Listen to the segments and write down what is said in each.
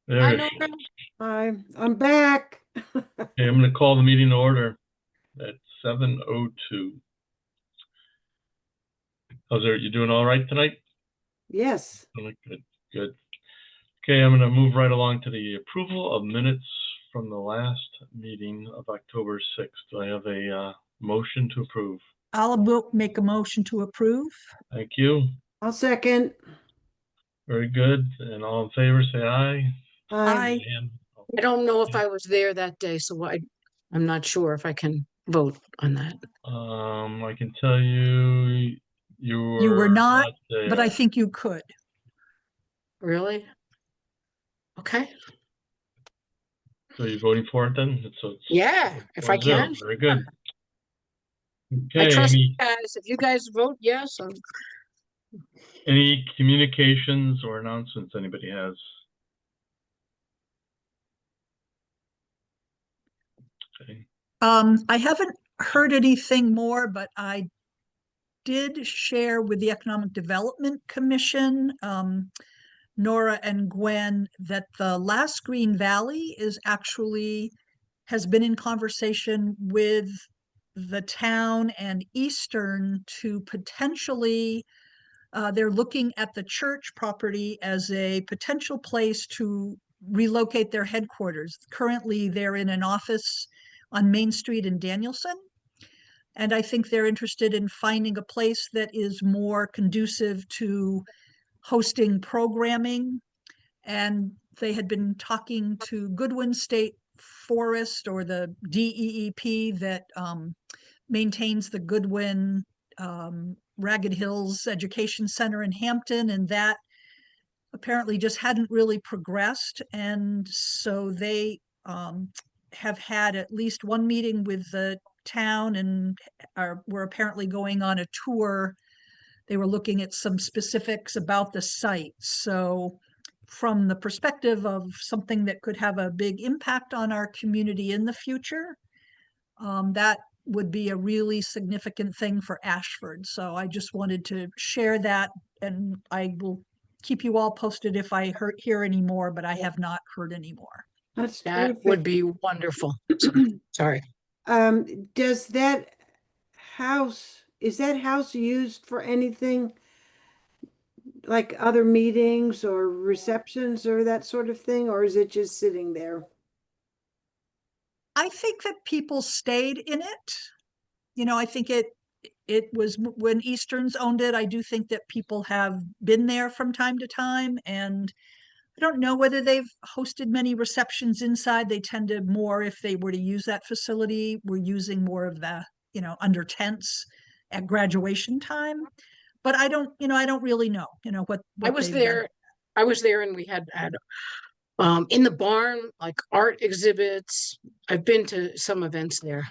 I There. know. I'm back. Okay, I'm going to call the meeting to order at 7:02. How's it? You doing all right tonight? Yes. Good, good. Okay, I'm going to move right along to the approval of minutes from the last meeting of October 6th. Do I have a motion to approve? I'll make a motion to approve. Thank you. I'll second. Very good. And all in favor, say aye. Aye. And I don't know if I was there that day, so I'm not sure if I can vote on that. I can tell you you You were were not, not but I there. think you could. Really? Okay. So you're voting for it then? So it's Yeah, if I 4-0. can. Very good. I Okay, trust you guys. If you guys vote yes, any communications or announcements anybody has? Okay. I haven't heard anything more, but I did share with the Economic Development Commission, Nora and Gwen, that the last Green Valley has been in conversation with the town and Eastern to potentially, they're looking at the church property as a potential place to relocate their headquarters. Currently, they're in an office on Main Street in Danielson. And I think they're interested in finding a place that is more conducive to hosting programming. And they had been talking to Goodwin State Forest, or the DEEP, that maintains the Goodwin Ragged Hills Education Center in Hampton, and that apparently just hadn't really progressed. And so they have had at least one meeting with the town, and were apparently going on a tour. They were looking at some specifics about the site. So from the perspective of something that could have a big impact on our community in the future, that would be a really significant thing for Ashford. So I just wanted to share that, and I will keep you all posted if I hear any more, but I have not heard any more. That's that would terrific. be wonderful. Sorry. Does is that house used for anything like other meetings or receptions or that sort of thing, or is it just sitting there? I think that people stayed in it. I think it was when Easterns owned it. I do think that people have been there from time to time, and I don't know whether they've hosted many receptions inside. They tend to more, if they were to use that facility, we're using more of the, under tents at graduation time. But I don't really know, what I was they've done. there. I was there and we had in the barn, like art exhibits. I've been to some events there,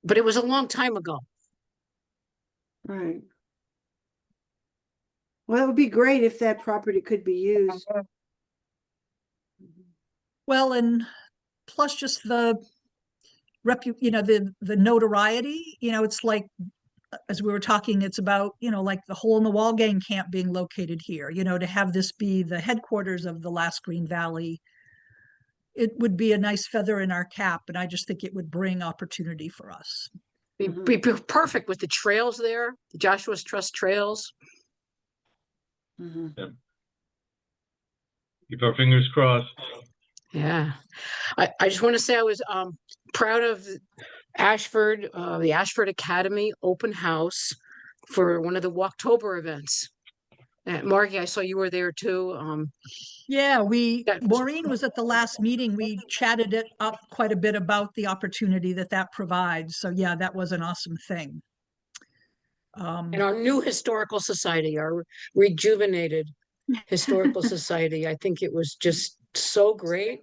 but it was a long time ago. Right. Well, it would be great if that property could be used. Well, and plus just the the notoriety, it's like, as we were talking, it's about, like the Hole in the Wall gang camp being located here, to have this be the headquarters of the last Green Valley, it would be a nice feather in our cap. And I just think it would bring opportunity for us. Be perfect with the trails there, the Joshua's Trust trails. Yep. Keep our fingers crossed. Yeah. I just want to say I was proud of Ashford, the Ashford Academy open house for one of the Walktober events. Margie, I saw you were there too. Yeah, That was Maureen was at the last meeting. We chatted it up quite a bit about the opportunity that provides. So yeah, that was an awesome thing. and our new historical society, our rejuvenated historical society. I think it was just so great.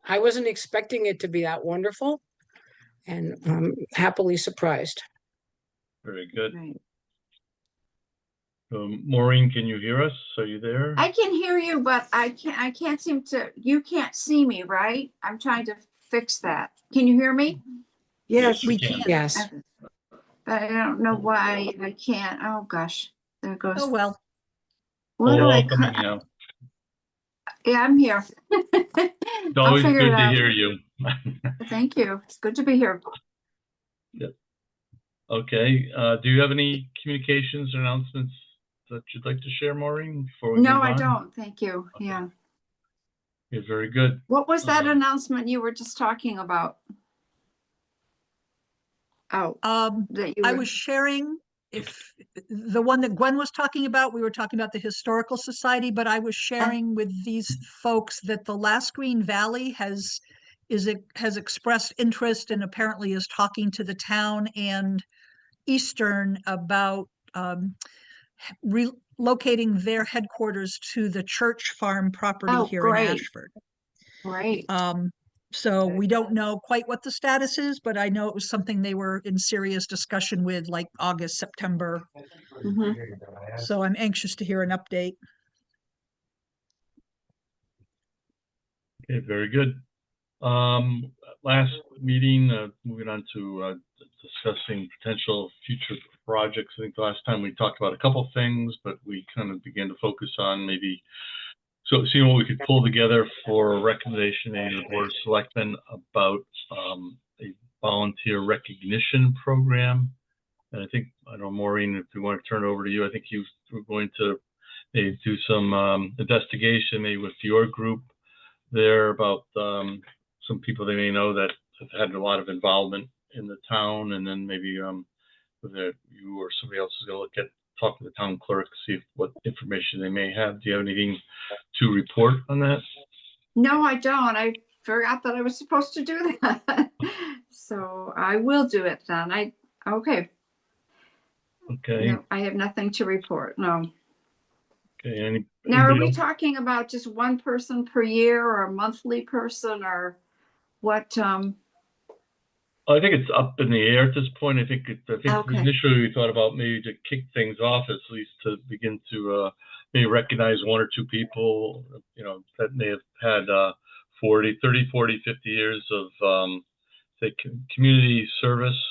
I wasn't expecting it to be that wonderful, and I'm happily surprised. Very good. Right. Maureen, can you hear us? Are you there? I can hear you, but I can't seem to, you can't see me, right? I'm trying to fix that. Can you hear me? Yes. We can. Yes. But I don't know why I can't. Oh gosh, there goes. Oh, well. What do I Coming now. Yeah, I'm here. It's I'll always figure good it to out. hear you. Thank you. It's good to be here. Okay, do you have any communications or announcements that you'd like to share, Maureen, before we No, move I on? don't. Thank you. Okay. Yeah. Okay, very good. What was that Um, announcement you were just talking about? Oh, that you I were, was sharing, if the one that Gwen was talking about, we were talking about the Historical Society, but I was sharing with these folks that the Last Green Valley has expressed interest and apparently is talking to the town and Eastern about relocating their headquarters to the church farm property oh, here in great, Ashford. great. So we don't know quite what the status is, but I know it was something they were in serious discussion with, like August, September. Mhm. So I'm anxious to hear an update. Okay, very good. Last meeting, moving on to discussing potential future projects. I think the last time we talked about a couple things, but we kind of began to focus on maybe seeing what we could pull together for a recommendation to the Board of Selectmen about a volunteer recognition program. And I think, I don't know, Maureen, if we want to turn it over to you, I think you were going to maybe do some investigation, maybe with your group there about some people they may know that have had a lot of involvement in the town, and then maybe whether you or somebody else is going to talk to the town clerk, see what information they may have. Do you have anything to report on that? No, I don't. I forgot that I was supposed to do that. So I will do it then. Okay. Okay. No, I have nothing to report. No. Okay. Now, are Anybody we else? talking about just one person per year or a monthly person or what? I think it's up in the air at this point. I think Okay. initially we thought about maybe to kick things off, at least to begin to maybe recognize one or two people, that may have had 40, 50 years of say community service,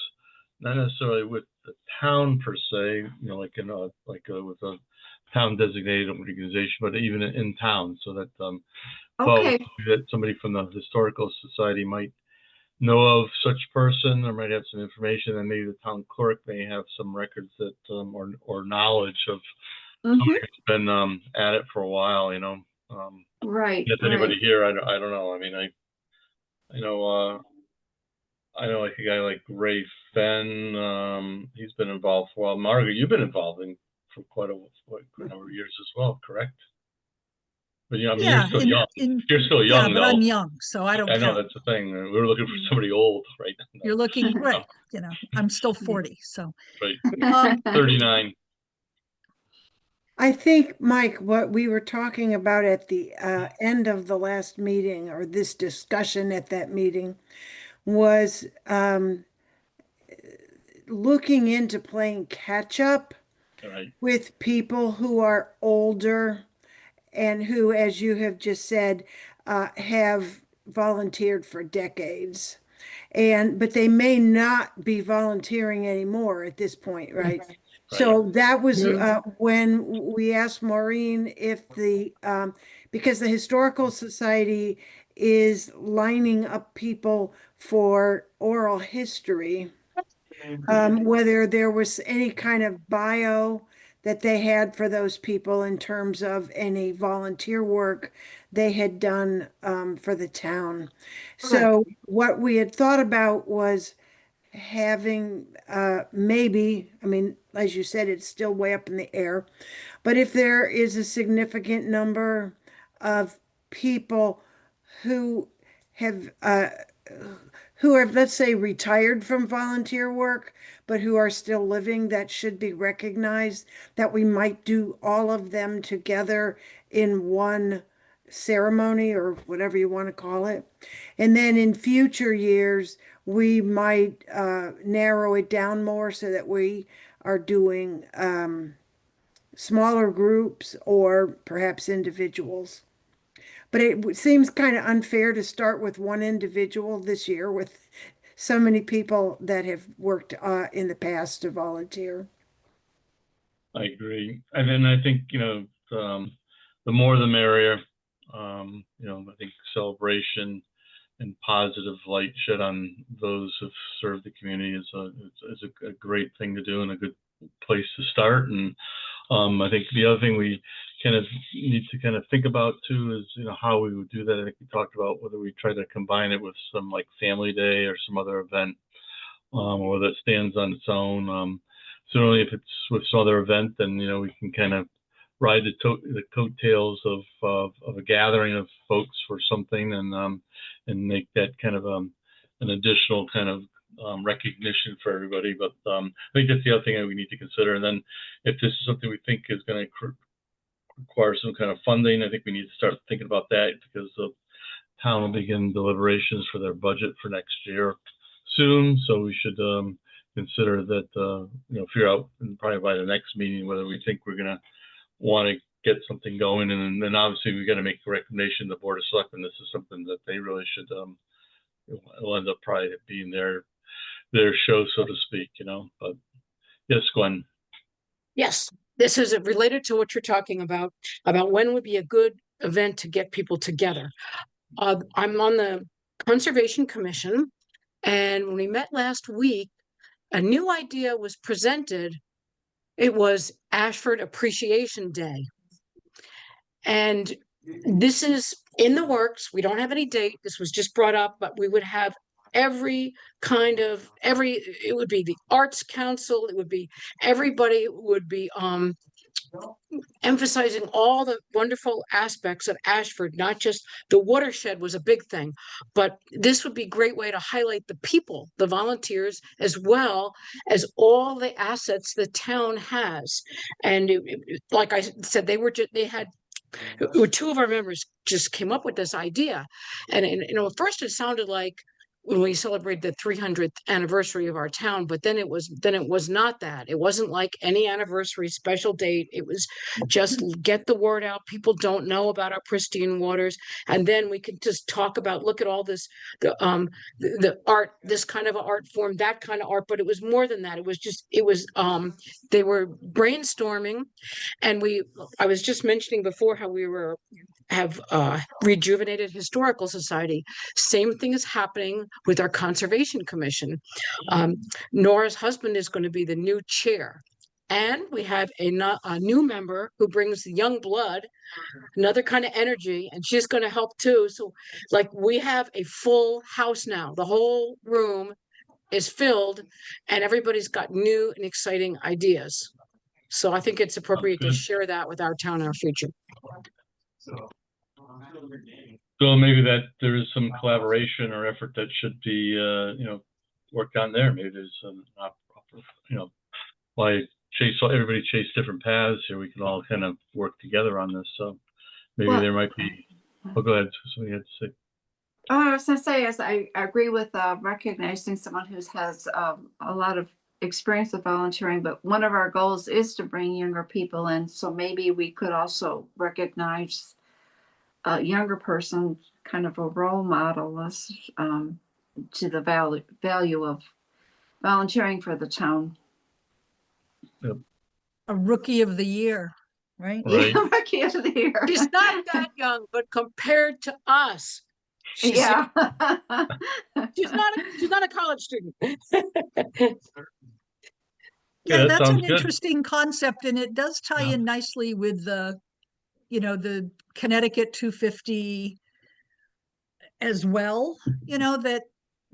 not necessarily with the town per se, with a town designated organization, but even in town, so that Okay. that somebody from the Historical Society might know of such person, or might have some information, and maybe the town clerk may have some records that or knowledge of somebody who's been at it for a while. Right. If anybody here, I don't know. I mean, I know like a guy like Ray Fenn. He's been involved for a while. Margaret, you've been involved for quite a number of years as well, correct? But I mean, you're Yeah, still young. You're still yeah, young, but though. I'm young, so I don't I know count. that's the thing. We were looking for somebody old right now. You're looking right, I'm still 40, so. Right. 39. I think, Mike, what we were talking about at the end of the last meeting, or this discussion at that meeting, was looking into playing catch up Right. with people who are older and who, as you have just said, have volunteered for decades. But they may not be volunteering anymore at this point, right? So that was when we asked Maureen if because the Historical Society is lining up people for oral history, whether there was any kind of bio that they had for those people in terms of any volunteer work they had done for the town. So what we had thought about was having maybe, I mean, as you said, it's still way up in the air, but if there is a significant number of people who have let's say, retired from volunteer work, but who are still living that should be recognized, that we might do all of them together in one ceremony or whatever you want to call it. And then in future years, we might narrow it down more so that we are doing smaller groups or perhaps individuals. But it seems kind of unfair to start with one individual this year with so many people that have worked in the past to volunteer. I agree. And then I think, the more the merrier. You know, I think celebration and positive light shed on those who've served the community is a great thing to do and a good place to start. And I think the other thing we kind of need to kind of think about too is, you know, how we would do that. I think we talked about whether we try to combine it with some like family day or some other event, or whether it stands on its own. Certainly if it's with some other event, then, you know, we can kind of ride the coattails of a gathering of folks for something, and make that kind of an additional kind of recognition for everybody. But I think that's the other thing that we need to consider. And then if this is something we think is going to require some kind of funding, I think we need to start thinking about that, because the town will begin deliberations for their budget for next year soon. So we should consider that, you know, figure out probably by the next meeting whether we think we're going to want to get something going. And then obviously we got to make a recommendation to the Board of Selectmen. This is something that they really should, it'll end up probably being their show, so to speak, you know. But yes, Gwen. Yes, this is related to what you're talking about when would be a good event to get people together. I'm on the Conservation Commission, and when we met last week, a new idea was presented. It was Ashford Appreciation Day. And this is in the works. We don't have any date. This was just brought up, but we would have it would be the Arts Council. It would be, everybody would be emphasizing all the wonderful aspects of Ashford, not just the watershed was a big thing, but this would be a great way to highlight the people, the volunteers, as well as all the assets the town has. And like I said, two of our members just came up with this idea. And you know, at first it sounded like when we celebrated the 300th anniversary of our town, but then it was not that. It wasn't like any anniversary special date. It was just get the word out. People don't know about our pristine waters, and then we could just talk about, look at all this, the art, this kind of art form, that kind of art. But it was more than that. They were brainstorming, and I was just mentioning before how we have rejuvenated historical society. Same thing is happening with our Conservation Commission. Nora's husband is going to be the new chair. And we have a new member who brings the young blood, another kind of energy, and she's going to help too. So like we have a full house now. The whole room is filled and everybody's got new and exciting ideas. So I think it's appropriate to share that with our town and our future. So maybe that there is some collaboration or effort that should be, you know, worked on there. Maybe there's you know, why everybody chase different paths here. We can all kind of work together on this. So maybe there might be. Oh, go ahead. Something you had to say. Oh, I was going to say, is I agree with recognizing someone who has a lot of experience with volunteering, but one of our goals is to bring younger people in. So maybe we could also recognize a younger person, kind of a role model, to the value of volunteering for the town. Yep. A rookie of the year, right? Right. Rookie of the year. She's not that young, but compared to us, she's She's not a college student. Yeah, that that's an sounds good. interesting concept, and it does tie in nicely with the Connecticut 250 as well, that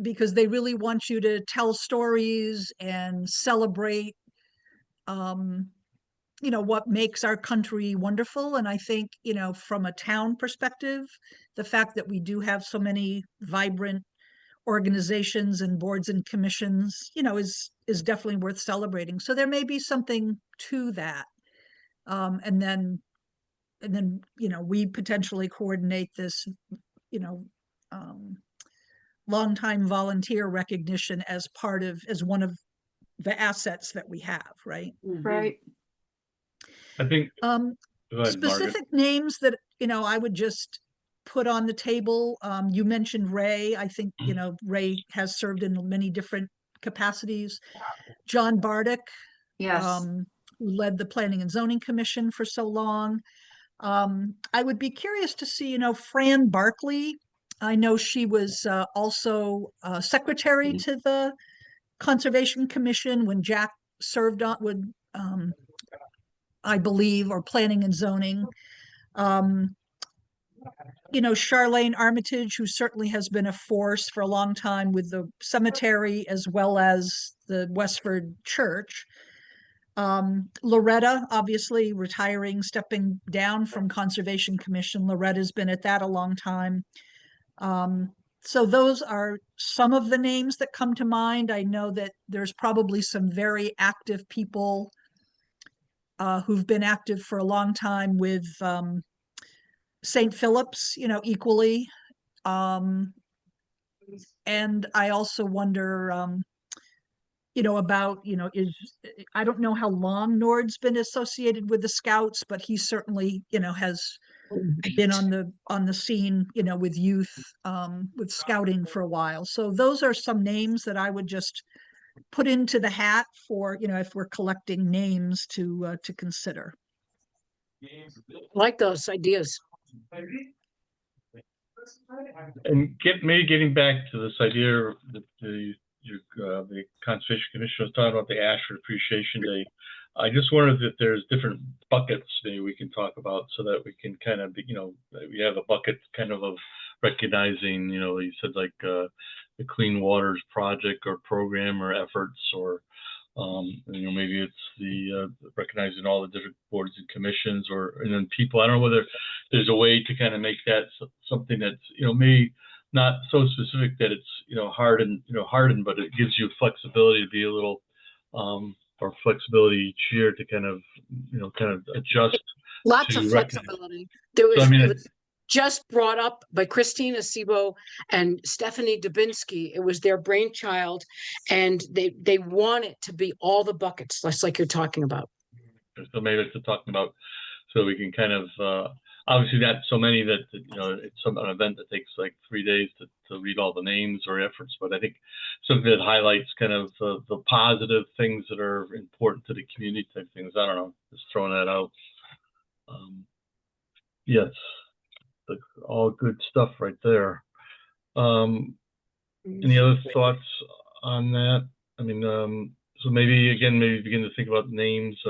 because they really want you to tell stories and celebrate, what makes our country wonderful. And I think, from a town perspective, the fact that we do have so many vibrant organizations and boards and commissions, is definitely worth celebrating. So there may be something to that. And then, we potentially coordinate this, longtime volunteer recognition as one of the assets that we have, right? right. I think go ahead, specific Margaret. names that, I would just put on the table. You mentioned Ray. I think, Ray has served in many different capacities. John Bardick, Yes. who led the Planning and Zoning Commission for so long. I would be curious to see, Fran Barkley. I know she was also secretary to the Conservation Commission when Jack served on, would I believe, or planning and zoning. Um, Charlene Armitage, who certainly has been a force for a long time with the cemetery as well as the Westford Church. Loretta, obviously retiring, stepping down from Conservation Commission. Loretta's been at that a long time. So those are some of the names that come to mind. I know that there's probably some very active people who've been active for a long time with St. Philip's, equally. And I also wonder, about, I don't know how long Nord's been associated with the Scouts, but he certainly, has been on the scene, with youth, with scouting for a while. So those are some names that I would just put into the hat for, if we're collecting names to consider. Like those ideas. And maybe getting back to this idea that the Conservation Commission was talking about the Ashford Appreciation Day. I just wondered if there's different buckets maybe we can talk about so that we can kind of, we have a bucket kind of recognizing, you said like the Clean Waters Project or program or efforts, or maybe it's the recognizing all the different boards and commissions, and then people. I don't know whether there's a way to kind of make that something that's maybe not so specific that it's hardened, but it gives you flexibility to be a little or flexibility each year to kind of adjust. Lots of flexibility. There was, it was just brought up by Christina Sebo and Stephanie Dubinsky. It was their brainchild, and they want it to be all the buckets, just like you're talking about. So maybe it's talking about, so we can kind of obviously not so many that it's an event that takes like 3 days to read all the names or efforts, but I think something that highlights kind of the positive things that are important to the community type things. I don't know, just throwing that out. Yes, all good stuff right there. Any other thoughts on that? I mean, so maybe begin to think about names.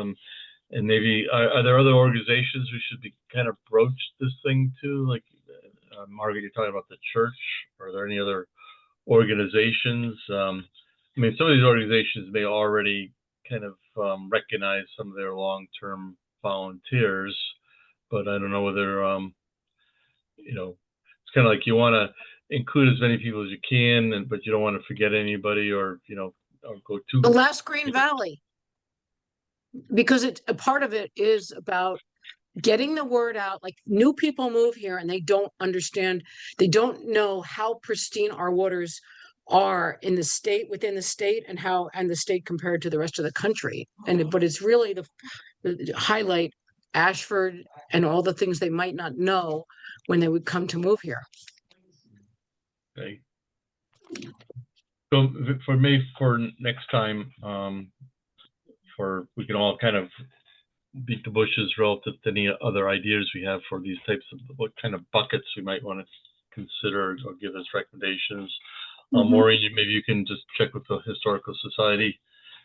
And maybe are there other organizations we should be kind of broach this thing to? Like Margaret, you're talking about the church. Are there any other organizations? I mean, some of these organizations may already kind of recognize some of their long-term volunteers, but I don't know whether it's kind of like you want to include as many people as you can, but you don't want to forget anybody, or or go too. The last Green Valley. Because a part of it is about getting the word out. Like, new people move here and they don't understand, they don't know how pristine our waters are in the state, within the state, and the state compared to the rest of the country. But it's really the highlight Ashford and all the things they might not know when they would come to move here. Okay. So for me, for next time, we can all kind of beat the bushes relative to any other ideas we have for these types of what kind of buckets we might want to consider or give us recommendations. Maureen, maybe you can just check with the Historical Society.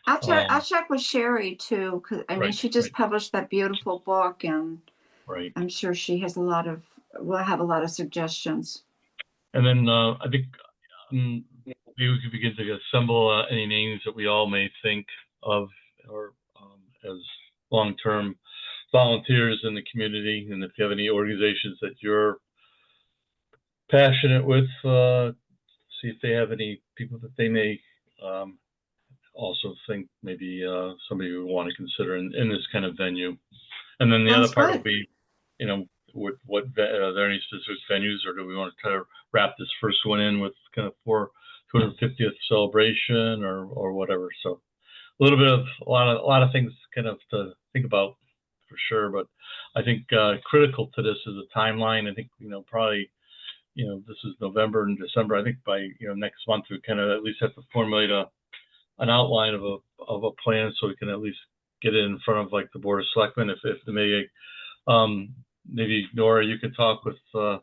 I'll check with Sherry too, because I mean she just published that beautiful book, and I'm sure she has will have a lot of suggestions. And then I think maybe we could begin to assemble any names that we all may think of, or as long-term volunteers in the community. And if you have any organizations that you're passionate with, see if they have any people that they may also think maybe somebody would want to consider in this kind of venue. And then the other part would be, what are there any specific venues, or do we want to try to wrap this first one in with kind of 250th celebration or whatever? So a little bit of a lot of things kind of to think about for sure. But I think critical to this is a timeline. I think probably this is November and December. I think by next month we kind of at least have to formulate an outline of a plan, so we can at least get it in front of like the Board of Selectmen if they may maybe Nora, you could talk with Joe.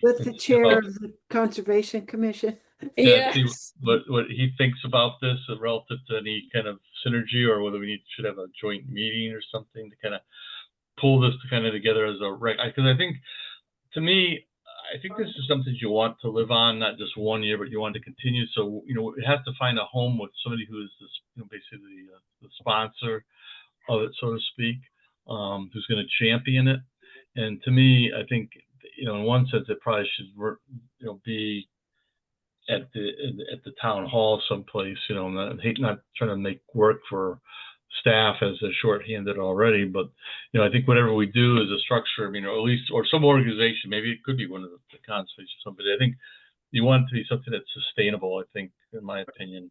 With the chair about- of the Conservation Commission. Yeah, see Yes. what he thinks about this relative to any kind of synergy, or whether we should have a joint meeting or something to kind of pull this together as a rec. Because I think, to me, I think this is something you want to live on, not just 1 year, but you want to continue. So, we have to find a home with somebody who is this, basically the sponsor of it, so to speak, who's going to champion it. And to me, I think, in one sense, it probably should, be at the town hall someplace, not trying to make work for staff as they're shorthanded already, but I think whatever we do as a structure, at least, or some organization, maybe it could be one of the conservation or somebody. I think you want it to be something that's sustainable. I think, in my opinion,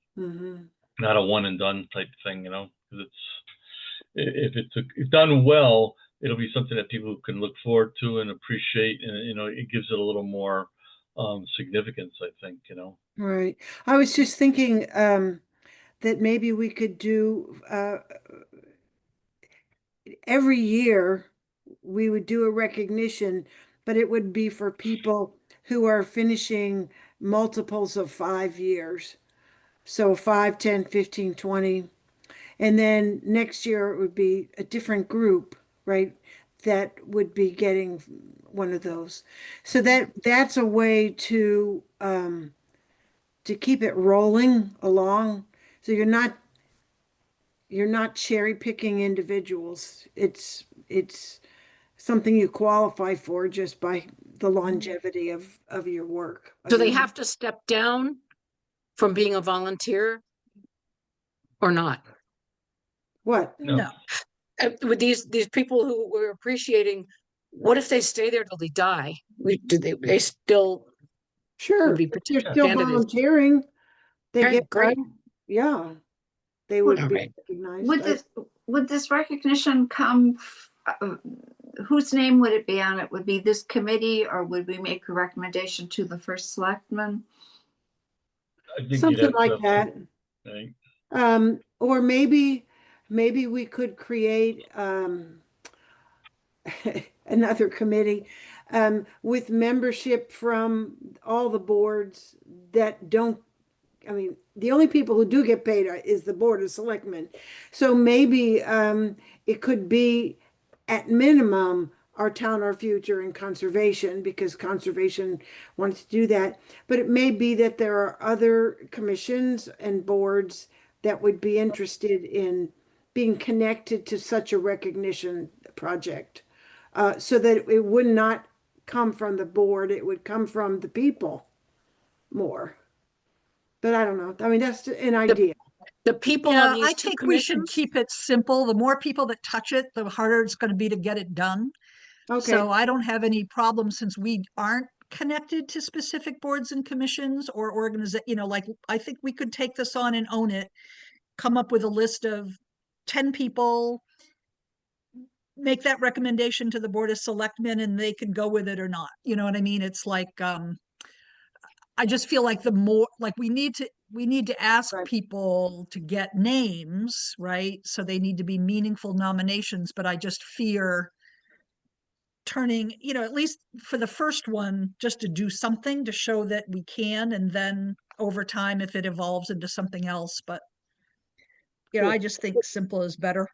not a one and done type thing, because if it's done well, it'll be something that people can look forward to and appreciate, and it gives it a little more significance, I think, Right. I was just thinking that maybe we could do every year we would do a recognition, but it would be for people who are finishing multiples of 5 years. So 5, 10, 15, 20. And then next year it would be a different group, right? That would be getting one of those. So that's a way to keep it rolling along. So you're not cherry picking individuals. It's something you qualify for just by the longevity of your work. Do they have to step down from being a volunteer or not? What? No. With these people who we're appreciating, what if they stay there till they die? They still Sure. would be If they're still candidates. volunteering, they Okay, get great. yeah, they would All be right. recognized. Would this recognition come, whose name would it be on it? Would be this committee, or would we make a recommendation to the first selectman? I think Something like that. Right. Or maybe we could create another committee with membership from all the boards that don't. I mean, the only people who do get paid is the Board of Selectmen. So maybe it could be, at minimum, Our Town, Our Future, and Conservation, because Conservation wants to do that. But it may be that there are other commissions and boards that would be interested in being connected to such a recognition project, so that it would not come from the board, it would come from the people more. But I don't know. I mean, that's an idea. The people Yeah, on these I two think we should commissions. keep it simple. The more people that touch it, the harder it's going to be to get it done. Okay. So I don't have any problem, since we aren't connected to specific boards and commissions or organizations, like, I think we could take this on and own it, come up with a list of 10 people, make that recommendation to the Board of Selectmen, and they can go with it or not. You know what I mean? It's like, I just feel like the more, like, we need to ask Right. people to get names, right? So they need to be meaningful nominations, but I just fear turning, at least for the first one, just to do something to show that we can, and then over time, if it evolves into something else. But I just think simple is better.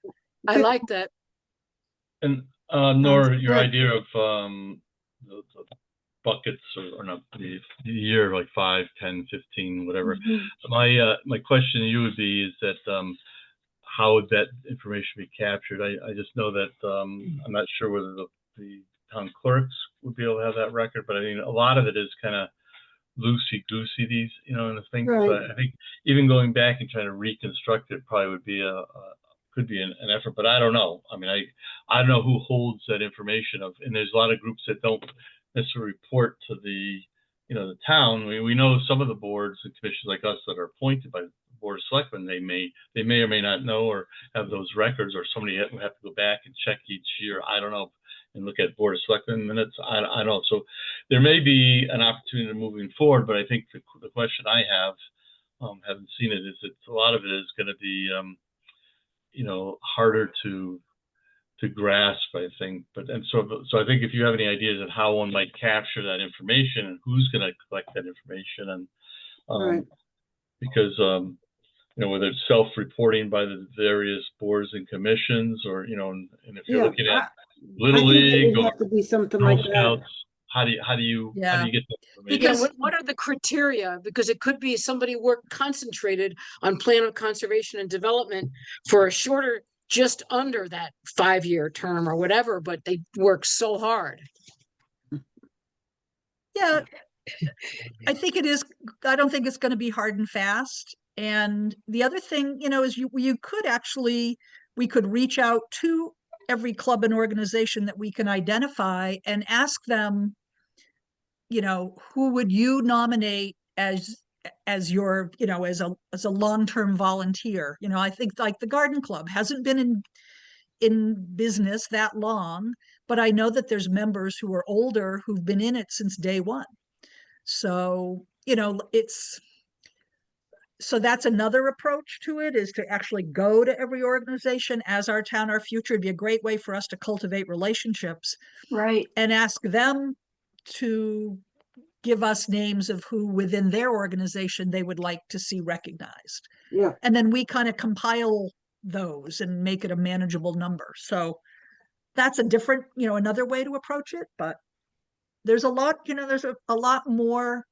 I Good. like that. And Nora, your good. idea of the buckets, or not, the year, like 5, 10, 15, whatever. My question to you would be, is that how would that information be captured? I just know that I'm not sure whether the town clerks would be able to have that record, but I mean, a lot of it is kind of loosey-goosey, these, and I think, Right. so I think even going back and trying to reconstruct it probably would be could be an effort, but I don't know. I mean, I don't know who holds that information and there's a lot of groups that don't necessarily report to the town. We know some of the boards and commissions like us that are appointed by the Board of Selectmen, they may or may not know or have those records, or somebody would have to go back and check each year. I don't know, and look at Board of Selectmen minutes. I don't know. So there may be an opportunity moving forward, but I think the question I have, haven't seen it, is that a lot of it is going to be, harder to to grasp, I think. So I think if you have any ideas of how one might capture that information and who's going to collect that information, and Right. because whether it's self-reporting by the various boards and commissions, or and if you're Yeah, looking at I Little think it League would or have to be something Girl like that. Scouts, how do you Yeah. get that information? Yeah, Because what are the criteria? Because it could be somebody worked concentrated on plan of conservation and development for a shorter, just under that 5-year term or whatever, but they work so hard. yeah, I think it is. I don't think it's going to be hard and fast. And the other thing, is you could actually, we could reach out to every club and organization that we can identify and ask them, who would you nominate as your, as a long-term volunteer? I think like the Garden Club hasn't been in business that long, but I know that there's members who are older who've been in it since day one. So, so that's another approach to it, is to actually go to every organization as Our Town, Our Future. It'd be a great way for us to cultivate relationships Right. and ask them to give us names of who within their organization they would like to see recognized. Yeah. And then we kind of compile those and make it a manageable number. So that's a different, another way to approach it. But there's a lot, there's a lot more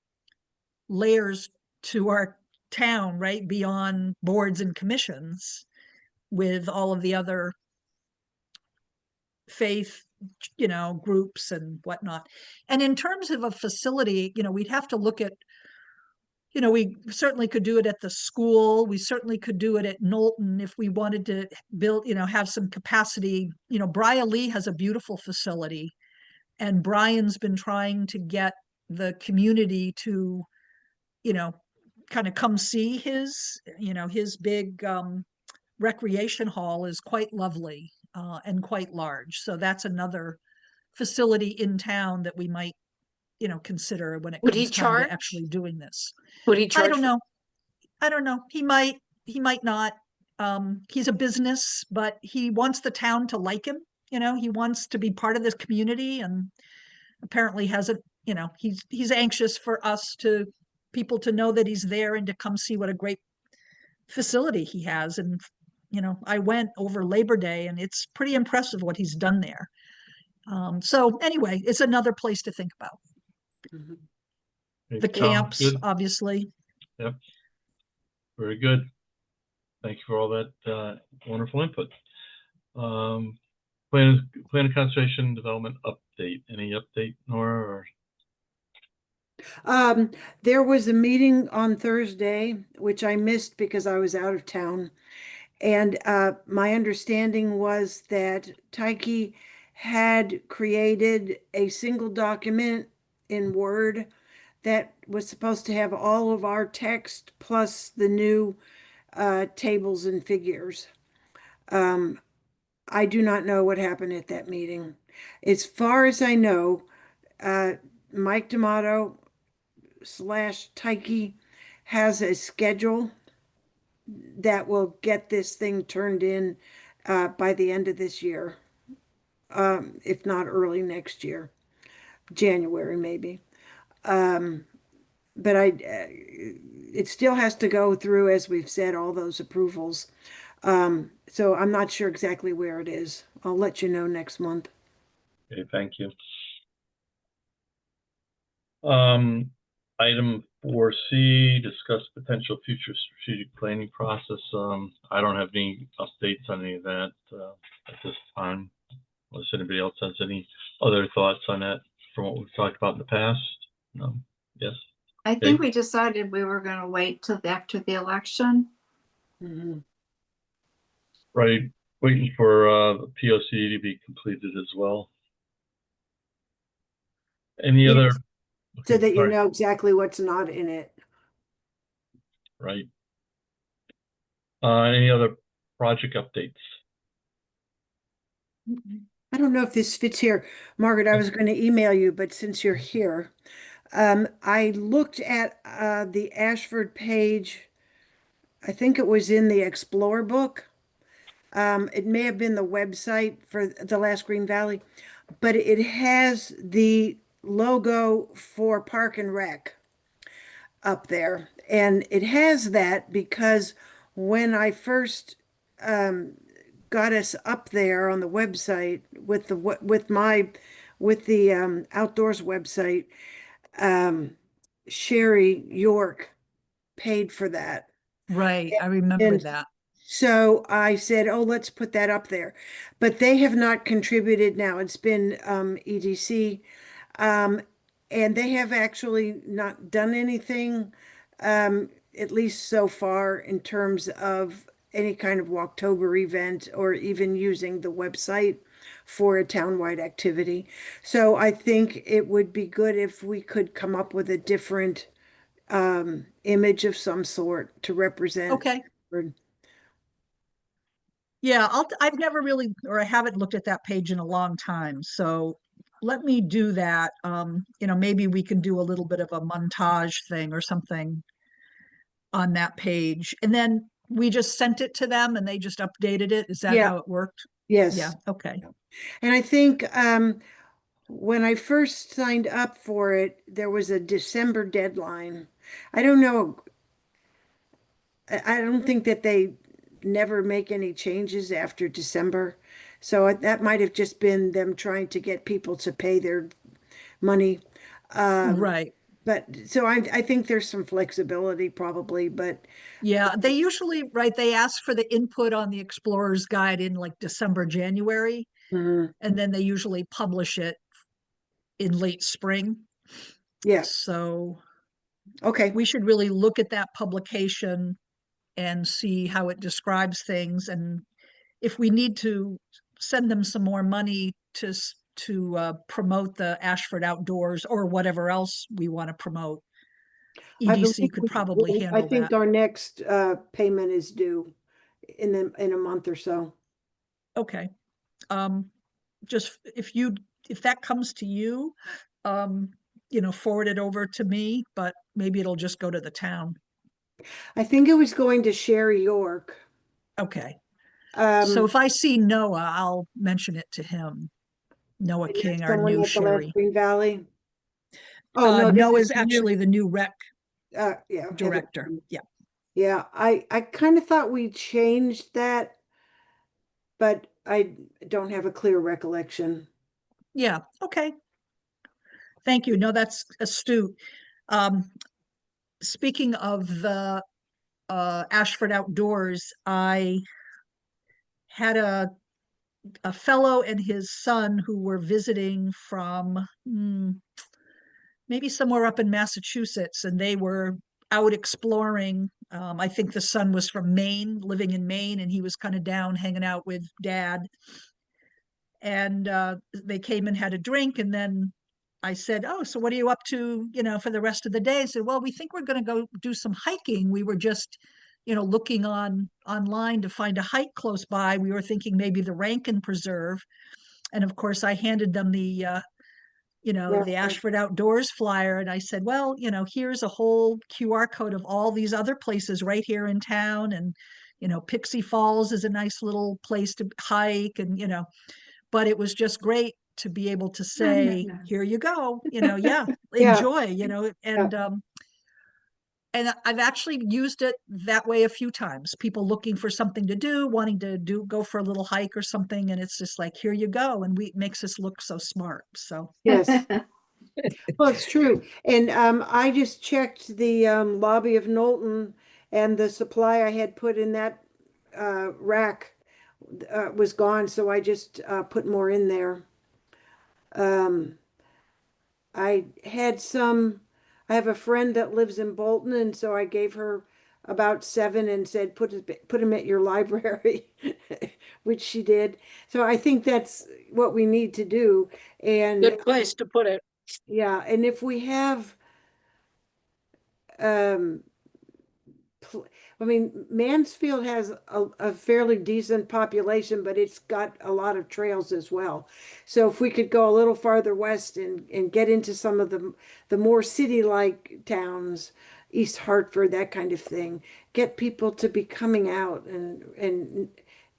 layers to our town, right? Beyond boards and commissions, with all of the other faith, groups and whatnot. And in terms of a facility, we'd have to look at, we certainly could do it at the school. We certainly could do it at Knowlton if we wanted to build, have some capacity. Briar Lee has a beautiful facility, and Brian's been trying to get the community to, kind of come see his big recreation hall is quite lovely and quite large. So that's another facility in town that we might, consider when it Would he comes time to charge? actually doing this. Would he I charge? don't know. I don't know. He might not. He's a business, but he wants the town to like him. He wants to be part of this community, and apparently hasn't, he's anxious for people to know that he's there and to come see what a great facility he has. And, I went over Labor Day, and it's pretty impressive what he's done there. So anyway, it's another place to think about. Mhm. Okay, The sounds camps, good. obviously. Yep. Very good. Thank you for all that wonderful input. Plan of conservation and development update. Any update, Nora? Or? There was a meeting on Thursday, which I missed because I was out of town. And my understanding was that Tyke had created a single document in Word that was supposed to have all of our text plus the new tables and figures. I do not know what happened at that meeting. As far as I know, Mike D'Amato / Tyke has a schedule that will get this thing turned in by the end of this year, if not early next year, January maybe. But it still has to go through, as we've said, all those approvals. So I'm not sure exactly where it is. I'll let you know next month. Okay, thank you. Item 4C, discuss potential future strategic planning process. I don't have any updates on any of that at this time. Unless anybody else has any other thoughts on that from what we've talked about in the past. No. Yes. I think we decided we were going to wait till after the election. Mm-hmm. Right. Waiting for the POC to be completed as well. Any other? So Okay, that you sorry. know exactly what's not in it. Right. Any other project updates? I don't know if this fits here. Margaret, I was going to email you, but since you're here, I looked at the Ashford page. I think it was in the Explore book. It may have been the website for the last Green Valley, but it has the logo for Park and Rec up there. And it has that because when I first got us up there on the website with the outdoors website, Sherry York paid for that. Right, I remember And that. so I said, oh, let's put that up there. But they have not contributed now. It's been EDC. Um, and they have actually not done anything, at least so far, in terms of any kind of Walktober event or even using the website for a townwide activity. So I think it would be good if we could come up with a different image of some sort to represent. Okay. Yeah, I've never really, or I haven't looked at that page in a long time, so let me do that. Maybe we can do a little bit of a montage thing or something on that page. And then we just sent it to them and they just updated it. Is that Yeah. how it worked? Yeah, Yes. okay. And I think when I first signed up for it, there was a December deadline. I don't know. I don't think that they never make any changes after December. So that might have just been them trying to get people to pay their money. Right. But so I think there's some flexibility probably, but Yeah, they usually, right, they ask for the input on the Explorer's Guide in like December, January, mhm, and then they usually publish it in late spring. yeah, So okay. we should really look at that publication and see how it describes things. And if we need to send them some more money to promote the Ashford Outdoors or whatever else we want to promote, I EDC believe could probably I handle think that. our next payment is due in a month or so. Okay. Um, just if that comes to you, um, forward it over to me, but maybe it'll just go to the town. I think it was going to Sherry York. Okay. So Um, if I see Noah, I'll mention it to him. Noah and that's King, our someone new at the last Sherry. Green Valley. Oh no, this is Noah's new. actually the new rec Yeah, Heather. director. Yeah. Yeah, I kind of thought we changed that, but I don't have a clear recollection. Yeah. Okay. Thank you. No, that's astute. Um, Speaking of the Ashford Outdoors, I had a fellow and his son who were visiting from maybe somewhere up in Massachusetts, and they were out exploring. I think the son was from Maine, living in Maine, and he was kind of down hanging out with dad. And they came and had a drink, and then I said, "Oh, so what are you up to, for the rest of the day?" I said, "Well, we think we're going to go do some hiking. We were just, looking online to find a hike close by. We were thinking maybe the Rankin Preserve." And of course, I handed them Yeah, the Ashford Outdoors flyer, and I said, "Well, here's a whole QR code of all these other places right here in town, and Pixie Falls is a nice little place to hike, and but it was just great to be able to say, here you go, yeah, yeah, enjoy, yeah. and I've actually used it that way a few times. People looking for something to do, wanting to go for a little hike or something, and it's just like, here you go, and it makes us look so smart. So Yes. Well, it's true. And I just checked the lobby of Knowlton, and the supply I had put in that rack was gone, so I just put more in there. Um, I had some, I have a friend that lives in Bolton, and so I gave her about seven and said, put them at your library, which she did. So I think that's what we need to do. And Good place to put it. yeah, and if we have, um, I mean, Mansfield has a fairly decent population, but it's got a lot of trails as well. So if we could go a little farther west and get into some of the more city-like towns, East Hartford, that kind of thing, get people to be coming out and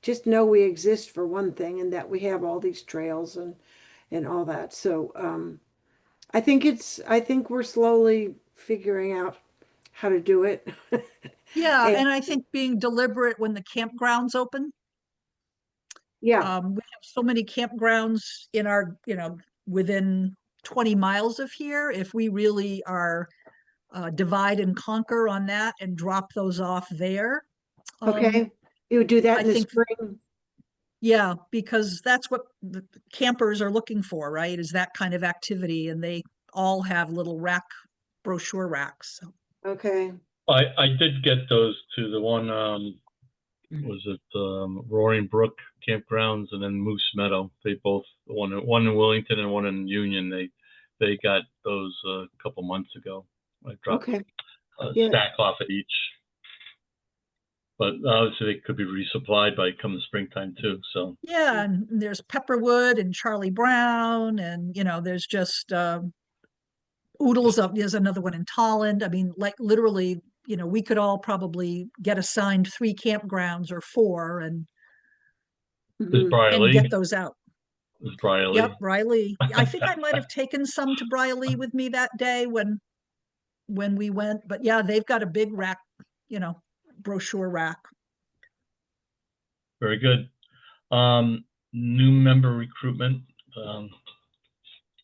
just know we exist for one thing, and that we have all these trails and all that. So I think we're slowly figuring out how to do it. Yeah, And and I think being deliberate when the campgrounds open. yeah, We have so many campgrounds in our, within 20 miles of here. If we really are divide and conquer on that and drop those off there, okay. You would do that I in the think, spring. yeah, because that's what the campers are looking for, right? Is that kind of activity, and they all have little brochure racks. So. Okay. I did get those to the one, was it Roaring Brook Campgrounds and then Moose Meadow. They both, one in Wellington and one in Union. They got those a couple months ago. I dropped Okay. a Yeah. stack off at each, but obviously they could be resupplied by come the springtime too. So Yeah, and there's Pepperwood and Charlie Brown, and there's just Oodles of, there's another one in Tolland. I mean, like literally, we could all probably get assigned 3 campgrounds or 4 there's Mhm. and get Briley, those out. there's Yep, Briley. Briley. I think I might have taken some to Briley with me that day when we went, but yeah, they've got a big rack, brochure rack. Very good. New member recruitment. I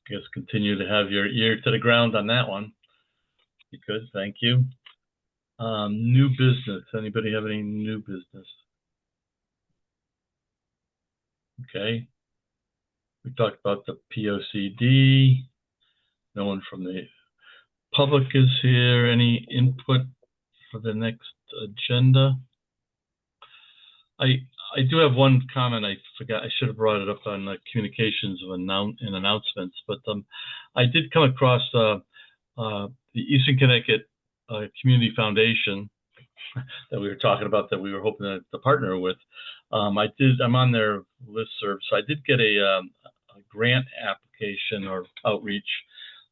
guess continue to have your ear to the ground on that one. You could, thank you. New business. Anybody have any new business? Okay. We talked about the POCD. No one from the public is here. Any input for the next agenda? I do have one comment. I forgot. I should have brought it up on the communications and announcements. But I did come across the Eastern Connecticut Community Foundation that we were talking about, that we were hoping to partner with. I'm on their listserv, so I did get a grant application or outreach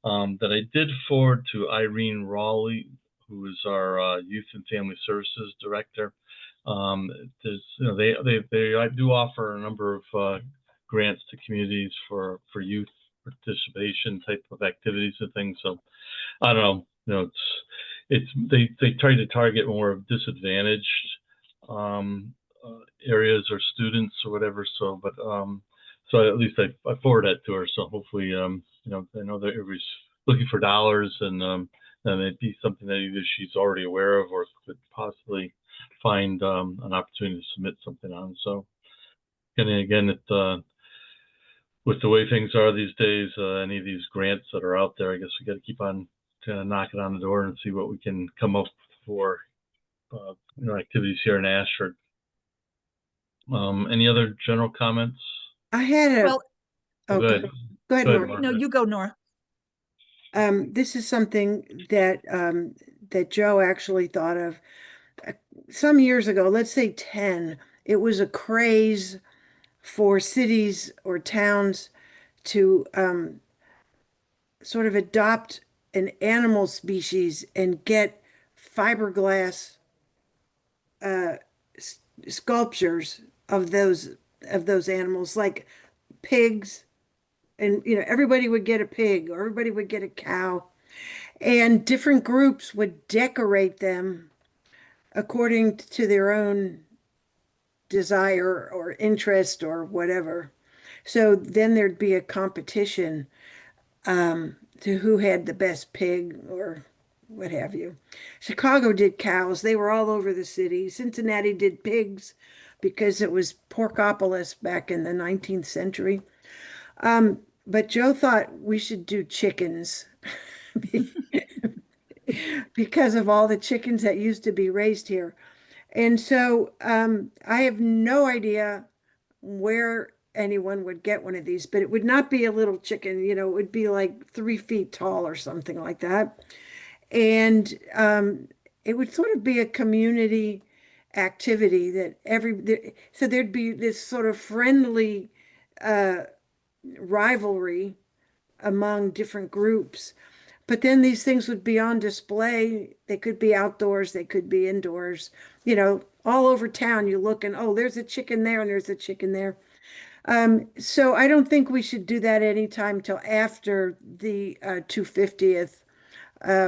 that I did forward to Irene Raleigh, who is our Youth and Family Services Director. There's, they do offer a number of grants to communities for youth participation type of activities and things. So I don't know, they try to target more disadvantaged areas or students or whatever. So, but so at least I forwarded that to her. So hopefully, I know that everybody's looking for dollars, and it'd be something that either she's already aware of or could possibly find an opportunity to submit something on. So, and again, with the way things are these days, any of these grants that are out there, I guess we got to keep on kind of knocking on the door and see what we can come up for, activities here in Ashford. Any other general comments? I had a, Well, Go okay. ahead. Go ahead, Go ahead, Nora. no, you go, Nora. This is something that that Joe actually thought of some years ago, let's say 10. It was a craze for cities or towns to sort of adopt an animal species and get fiberglass sculptures of those animals, like pigs, and everybody would get a pig or everybody would get a cow, and different groups would decorate them according to their own desire or interest or whatever. So then there'd be a competition to who had the best pig or what have you. Chicago did cows. They were all over the city. Cincinnati did pigs because it was Porkopolis back in the 19th century. But Joe thought we should do chickens because of all the chickens that used to be raised here. And so I have no idea where anyone would get one of these, but it would not be a little chicken, it would be like 3 feet tall or something like that. And it would sort of be a community activity that so there'd be this sort of friendly rivalry among different groups. But then these things would be on display. They could be outdoors, they could be indoors, all over town. You look and, oh, there's a chicken there and there's a chicken there. So I don't think we should do that anytime till after the 250th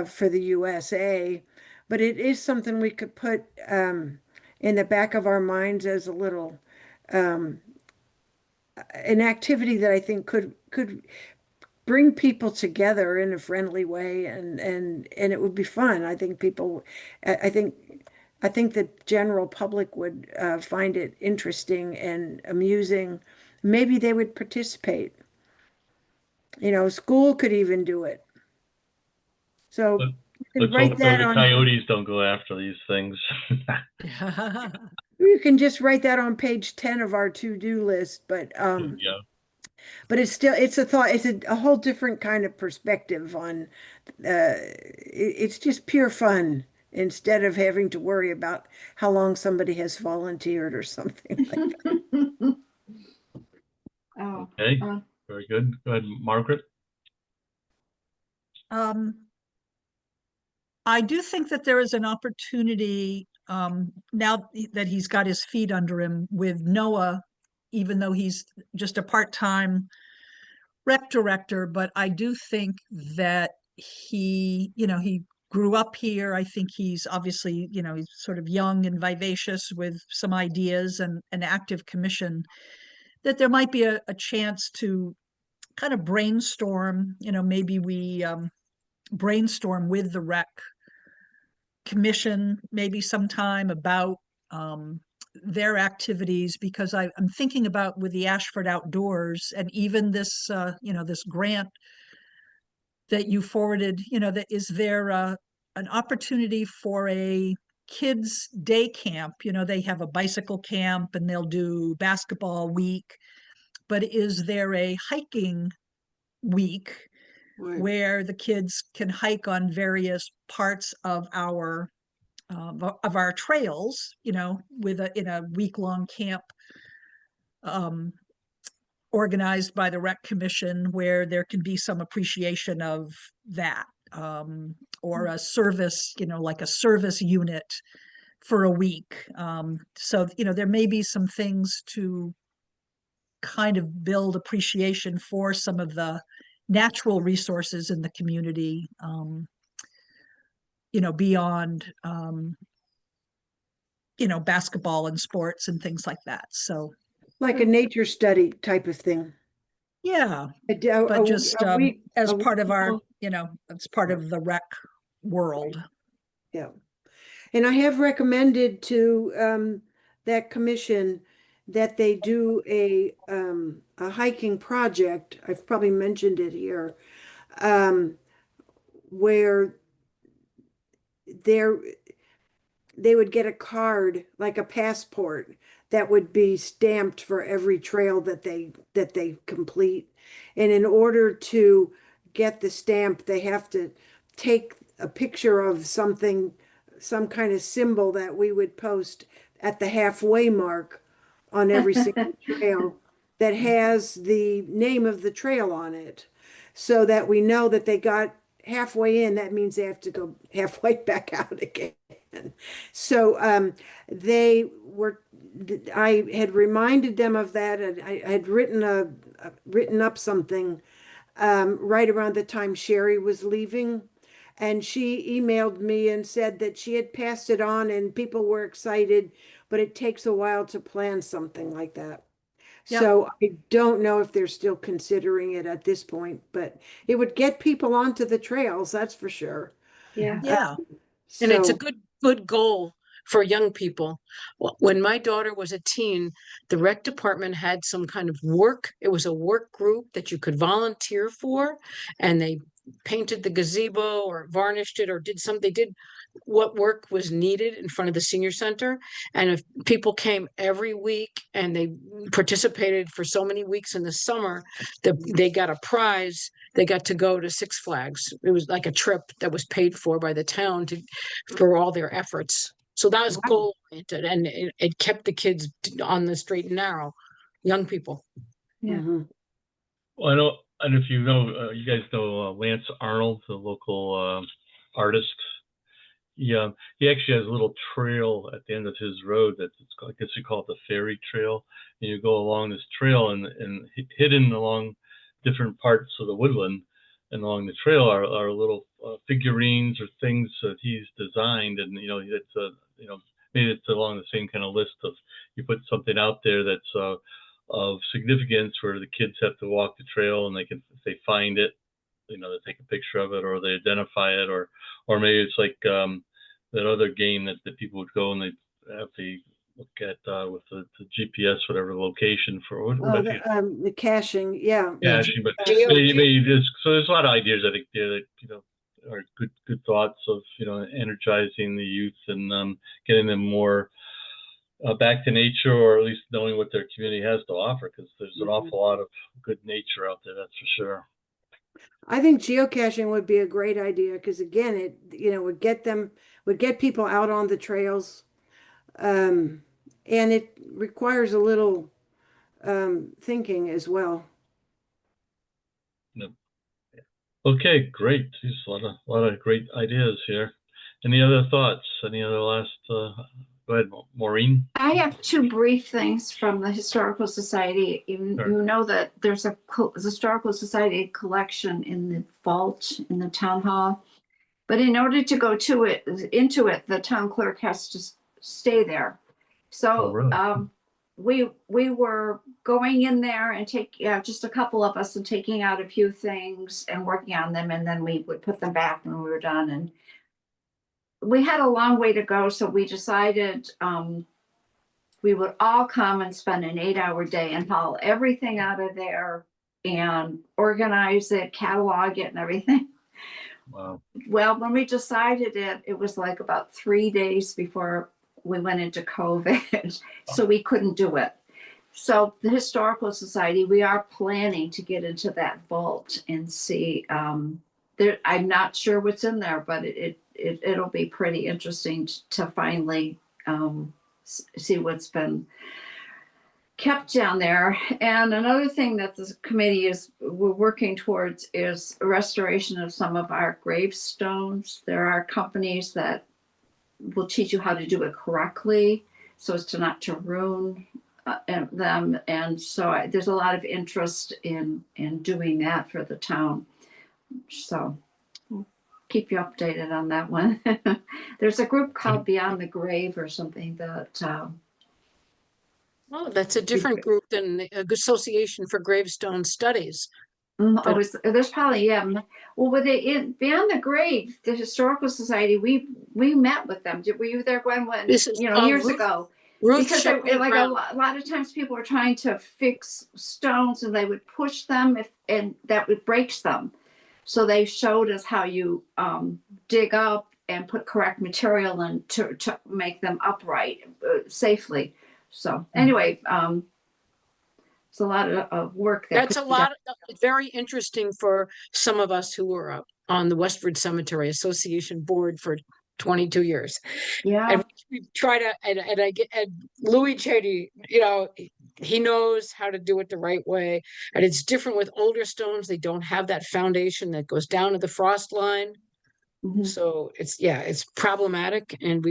for the USA, but it is something we could put in the back of our minds as a little um, an activity that I think could bring people together in a friendly way, and it would be fun. I think people, I think. I think the general public would find it interesting and amusing. Maybe they would participate. School could even do it. So But you can let's write hope though that the on, coyotes don't go after these things. you can just write that on page 10 of our to-do list, Yeah. but it's a thought, it's a whole different kind of perspective on it's just pure fun instead of having to worry about how long somebody has volunteered or something like that. Oh, Okay. uh, Very good. Go ahead, Margaret. I do think that there is an opportunity now that he's got his feet under him with Noah, even though he's just a part-time rec director, but I do think that he grew up here. I think he's obviously, he's sort of young and vivacious with some ideas and an active commission, that there might be a chance to kind of brainstorm, maybe we brainstorm with the rec commission maybe sometime about their activities, because I'm thinking about with the Ashford Outdoors and even this this grant that you forwarded, that is there an opportunity for a kids day camp. They have a bicycle camp and they'll do basketball week, but is there a hiking week Right. where the kids can hike on various parts of our trails, in a week-long camp um, organized by the rec commission, where there can be some appreciation of that, or a service, like a service unit for a week. So, there may be some things to kind of build appreciation for some of the natural resources in the community, beyond basketball and sports and things like that. So Like a nature study type of thing. yeah, A, but just a week, as a part of our, week- as part of the rec world. yeah. And I have recommended to that commission that they do a hiking project. I've probably mentioned it here, where they're they would get a card, like a passport, that would be stamped for every trail that they complete. And in order to get the stamp, they have to take a picture of something, some kind of symbol that we would post at the halfway mark on every single trail that has the name of the trail on it, so that we know that they got halfway in. That means they have to go halfway back out again. So they were, I had reminded them of that, and I had written up something right around the time Sherry was leaving. And she emailed me and said that she had passed it on and people were excited, but it takes a while to plan something like that. Yep. So I don't know if they're still considering it at this point, but it would get people onto the trails, that's for sure. yeah. Yeah. And it's a So good goal for young people. When my daughter was a teen, the rec department had some kind of work. It was a work group that you could volunteer for, and they painted the gazebo or varnished it or did something. They did what work was needed in front of the senior center. And if people came every week and they participated for so many weeks in the summer, they got a prize. They got to go to Six Flags. It was like a trip that was paid for by the town for all their efforts. So that was wow. goal oriented, and it kept the kids on the straight and narrow, young people. Yeah. Mhm. Well, I know, and if you know, you guys know Lance Arnold, the local artist. he actually has a little trail at the end of his road that it's called, I guess you call it the fairy trail. And you go along this trail, and hidden along different parts of the woodland and along the trail are little figurines or things that he's designed. And it's maybe it's along the same kind of list of, you put something out there that's of significance where the kids have to walk the trail, and if they find it, they take a picture of it, or they identify it, or maybe it's like that other game that people would go and they have to look at with the GPS, whatever location for what the caching, yeah. caching, but Geo- maybe just, so there's a lot of ideas I think there that are good thoughts of energizing the youth and getting them more back to nature, or at least knowing what their community has to offer, because there's an awful lot of good nature out there, that's for sure. I think geocaching would be a great idea because, again, it would get people out on the trails, and it requires a little thinking as well. Yep. Okay, great. There's a lot of great ideas here. Any other thoughts? Any other last? Go ahead, Maureen. I have two brief things from the Historical Society. You know that there's a Historical Society collection in the vault in the town hall, but in order to go into it, the town clerk has to stay there. So really? we were going in there and just a couple of us, and taking out a few things and working on them, and then we would put them back when we were done. And we had a long way to go, so we decided we would all come and spend an 8-hour day and haul everything out of there and organize it, catalog it, and everything. Wow. Well, when we decided it was like about 3 days before we went into COVID, so we couldn't do it. So the Historical Society, we are planning to get into that vault and see. I'm not sure what's in there, but it'll be pretty interesting to finally see what's been kept down there. And another thing that the committee we're working towards is a restoration of some of our gravestones. There are companies that will teach you how to do it correctly so as to not to ruin them. And so there's a lot of interest in doing that for the town. So we'll keep you updated on that one. There's a group called Beyond the Grave or something that Oh, that's a different group than the Association for Gravestone Studies. there's probably, yeah. Well, with Beyond the Grave, the Historical Society, we met with them. Were you there, Gwen? When This is years ago? Ruth Because like a lot of times people were trying to fix stones, and they would push them and that would breaks them. So they showed us how you dig up and put correct material in to make them upright safely. So anyway, it's a lot of work. That's a lot. Very interesting for some of us who were on the Westford Cemetery Association board for 22 years. Yeah. And we try to, and Louis Chady, he knows how to do it the right way. And it's different with older stones. They don't have that foundation that goes down to the frost line. Mm-hmm. So it's problematic. And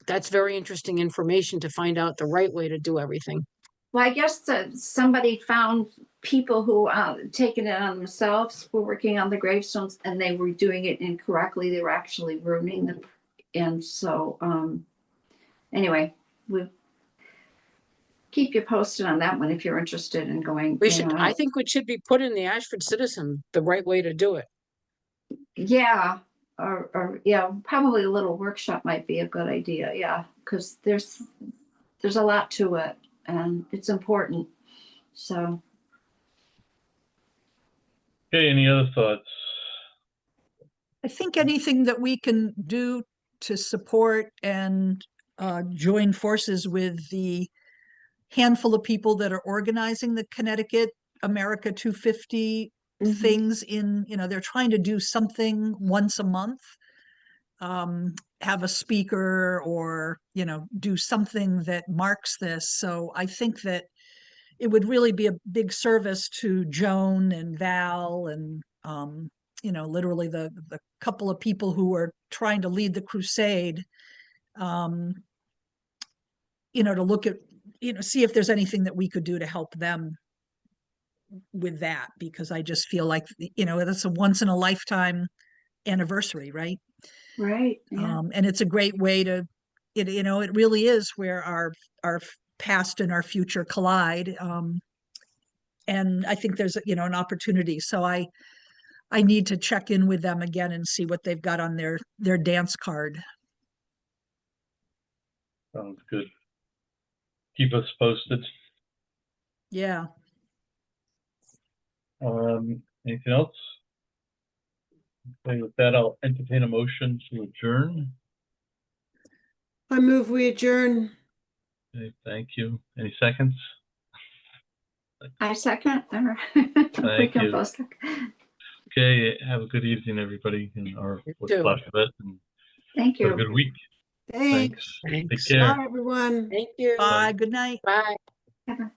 that's very interesting information to find out the right way to do everything. Well, I guess that somebody found people who taken it on themselves, were working on the gravestones, and they were doing it incorrectly. They were actually ruining them. And so anyway, we'll keep you posted on that one if you're interested in going. I think it should be put in the Ashford Citizen, the right way to do it. Yeah. Or yeah, probably a little workshop might be a good idea. Yeah, because there's a lot to it, and it's important. So. Okay, any other thoughts? I think anything that we can do to support and join forces with the handful of people that are organizing the Connecticut America 250 things they're trying to do something once a month, have a speaker or, do something that marks this. So I think that it would really be a big service to Joan and Val and literally the couple of people who were trying to lead the crusade, to look at, see if there's anything that we could do to help them with that, because I just feel like, that's a once in a lifetime anniversary, right? Right. Yeah. And it's a great way to, it really is where our past and our future collide. And I think there's, an opportunity. So I need to check in with them again and see what they've got on their dance card. Sounds good. Keep us posted. Yeah. Anything else? Okay, with that, I'll entertain a motion to adjourn. I move we adjourn. Okay, thank you. Any seconds? I second. We Thank can you. both second. Okay, have a good evening, everybody, or what's too. left of it, and Thank have a you. good week. Thanks. Take Thanks. care. Bye, everyone. Thank you. Bye. Good night. Bye. Bye-bye.